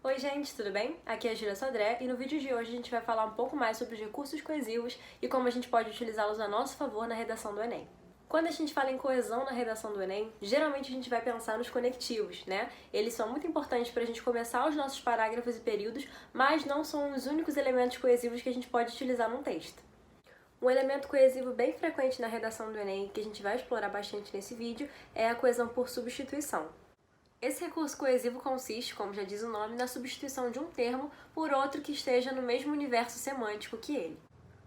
Oi gente, tudo bem? Aqui é a Júlia Sodré e no vídeo de hoje a gente vai falar um pouco mais sobre os recursos coesivos e como a gente pode utilizá-los a nosso favor na redação do Enem. Quando a gente fala em coesão na redação do Enem, geralmente a gente vai pensar nos conectivos, né? Eles são muito importantes para a gente começar os nossos parágrafos e períodos, mas não são os únicos elementos coesivos que a gente pode utilizar num texto. Um elemento coesivo bem frequente na redação do Enem, que a gente vai explorar bastante nesse vídeo, é a coesão por substituição. Esse recurso coesivo consiste, como já diz o nome, na substituição de um termo por outro que esteja no mesmo universo semântico que ele.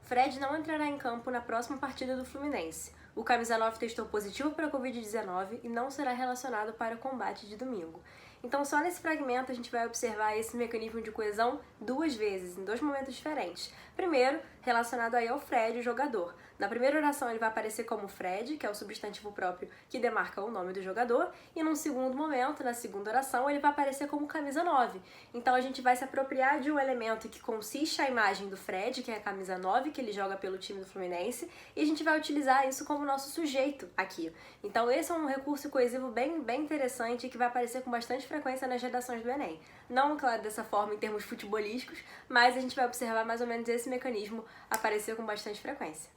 Fred não entrará em campo na próxima partida do Fluminense. O camisa 9 testou positivo para a Covid-19 e não será relacionado para o combate de domingo. Então, só nesse fragmento a gente vai observar esse mecanismo de coesão duas vezes, em dois momentos diferentes. Primeiro, relacionado aí ao Fred, o jogador. Na primeira oração ele vai aparecer como Fred, que é o substantivo próprio que demarca o nome do jogador, e num segundo momento, na segunda oração, ele vai aparecer como camisa 9. Então a gente vai se apropriar de um elemento que consiste a imagem do Fred, que é a camisa 9, que ele joga pelo time do Fluminense, e a gente vai utilizar isso como nosso sujeito aqui. Então esse é um recurso coesivo bem interessante que vai aparecer com bastante frequência nas redações do Enem. Não, claro, dessa forma em termos futebolísticos, mas a gente vai observar mais ou menos esse mecanismo aparecer com bastante frequência.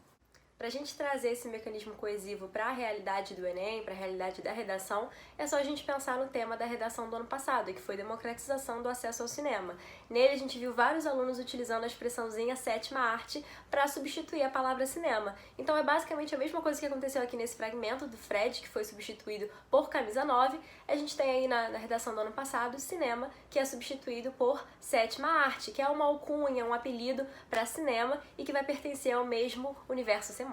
Para a gente trazer esse mecanismo coesivo para a realidade do Enem, para a realidade da redação, é só a gente pensar no tema da redação do ano passado, que foi democratização do acesso ao cinema. Nele a gente viu vários alunos utilizando a expressãozinha sétima arte para substituir a palavra cinema. Então é basicamente a mesma coisa que aconteceu aqui nesse fragmento do Fred, que foi substituído por camisa 9. A gente tem aí na redação do ano passado cinema, que é substituído por sétima arte, que é uma alcunha, um apelido para cinema e que vai pertencer ao mesmo universo semântico.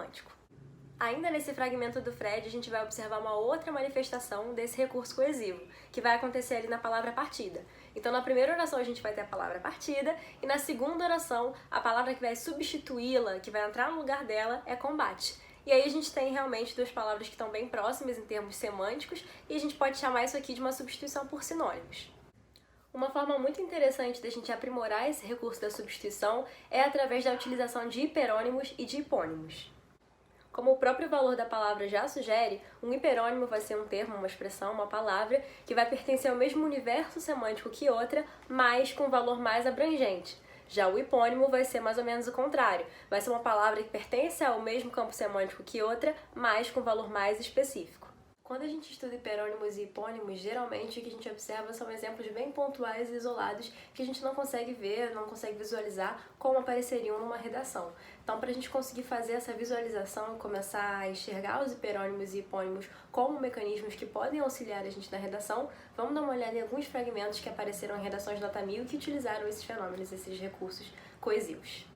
Ainda nesse fragmento do Fred, a gente vai observar uma outra manifestação desse recurso coesivo, que vai acontecer ali na palavra partida. Então, na primeira oração a gente vai ter a palavra partida, e na segunda oração, a palavra que vai substituí-la, que vai entrar no lugar dela, é combate. E aí a gente tem realmente duas palavras que estão bem próximas em termos semânticos, e a gente pode chamar isso aqui de uma substituição por sinônimos. Uma forma muito interessante da gente aprimorar esse recurso da substituição é através da utilização de hiperônimos e de hipônimos. Como o próprio valor da palavra já sugere, um hiperônimo vai ser um termo, uma expressão, uma palavra que vai pertencer ao mesmo universo semântico que outra, mas com valor mais abrangente. Já o hipônimo vai ser mais ou menos o contrário, vai ser uma palavra que pertence ao mesmo campo semântico que outra, mas com valor mais específico. Quando a gente estuda hiperônimos e hipônimos, geralmente o que a gente observa são exemplos bem pontuais e isolados que a gente não consegue ver, não consegue visualizar como apareceriam numa redação. Então, para a gente conseguir fazer essa visualização e começar a enxergar os hiperônimos e hipônimos como mecanismos que podem auxiliar a gente na redação, vamos dar uma olhada em alguns fragmentos que apareceram em redações nota 1000 que utilizaram esses fenômenos, esses recursos coesivos.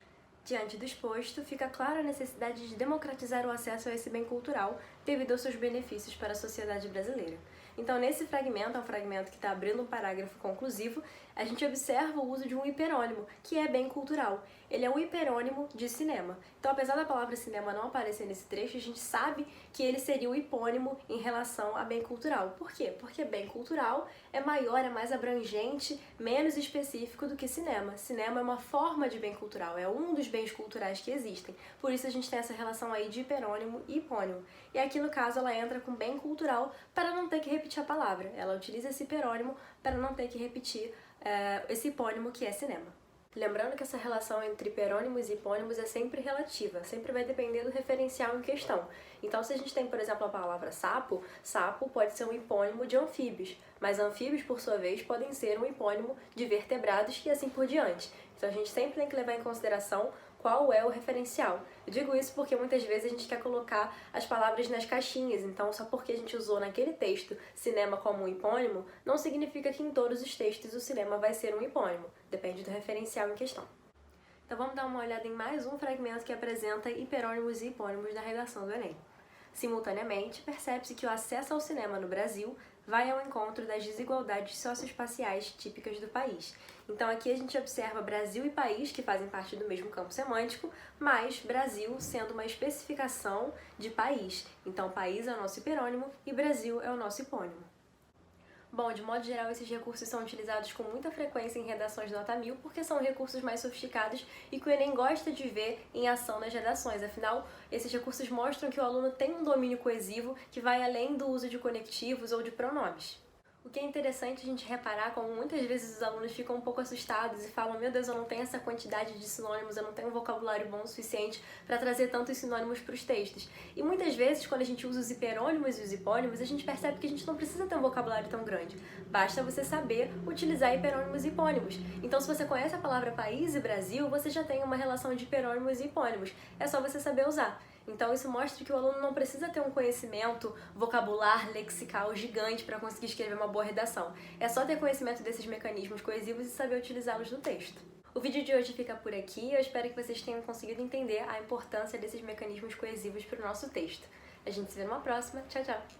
Diante do exposto, fica clara a necessidade de democratizar o acesso a esse bem cultural devido aos seus benefícios para a sociedade brasileira. Então, nesse fragmento, é um fragmento que está abrindo um parágrafo conclusivo, a gente observa o uso de um hiperônimo, que é bem cultural. Ele é um hiperônimo de cinema. Então, apesar da palavra cinema não aparecer nesse trecho, a gente sabe que ele seria o hipônimo em relação a bem cultural. Por quê? Porque bem cultural é maior, é mais abrangente, menos específico do que cinema. Cinema é uma forma de bem cultural, é um dos bens culturais que existem. Por isso a gente tem essa relação aí de hiperônimo e hipônimo. E aqui, no caso, ela entra com bem cultural para não ter que repetir a palavra. Ela utiliza esse hiperônimo para não ter que repetir esse hipônimo que é cinema. Lembrando que essa relação entre hiperônimos e hipônimos é sempre relativa, sempre vai depender do referencial em questão. Então, se a gente tem, por exemplo, a palavra sapo, sapo pode ser um hipônimo de anfíbios, mas anfíbios, por sua vez, podem ser um hipônimo de vertebrados e assim por diante. Então, a gente sempre tem que levar em consideração qual é o referencial. Eu digo isso porque muitas vezes a gente quer colocar as palavras nas caixinhas, então só porque a gente usou naquele texto cinema como um hipônimo, não significa que em todos os textos o cinema vai ser um hipônimo, depende do referencial em questão. Então vamos dar uma olhada em mais um fragmento que apresenta hiperônimos e hipônimos na redação do Enem. Simultaneamente, percebe-se que o acesso ao cinema no Brasil vai ao encontro das desigualdades socioespaciais típicas do país. Então aqui a gente observa Brasil e país, que fazem parte do mesmo campo semântico, mas Brasil sendo uma especificação de país. Então país é o nosso hiperônimo e Brasil é o nosso hipônimo. Bom, de modo geral, esses recursos são utilizados com muita frequência em redações nota 1000 porque são recursos mais sofisticados e que o Enem gosta de ver em ação nas redações. Afinal, esses recursos mostram que o aluno tem um domínio coesivo que vai além do uso de conectivos ou de pronomes. O que é interessante a gente reparar como muitas vezes os alunos ficam um pouco assustados e falam: meu Deus, eu não tenho essa quantidade de sinônimos, eu não tenho um vocabulário bom o suficiente para trazer tantos sinônimos para os textos. E muitas vezes, quando a gente usa os hiperônimos e os hipônimos, a gente percebe que a gente não precisa ter um vocabulário tão grande. Basta você saber utilizar hiperônimos e hipônimos. Então, se você conhece a palavra país e Brasil, você já tem uma relação de hiperônimos e hipônimos. É só você saber usar. Então isso mostra que o aluno não precisa ter um conhecimento vocabular, lexical gigante para conseguir escrever uma boa redação. É só ter conhecimento desses mecanismos coesivos e saber utilizá-los no texto. O vídeo de hoje fica por aqui. Eu espero que vocês tenham conseguido entender a importância desses mecanismos coesivos para o nosso texto. A gente se vê numa próxima. Tchau, tchau!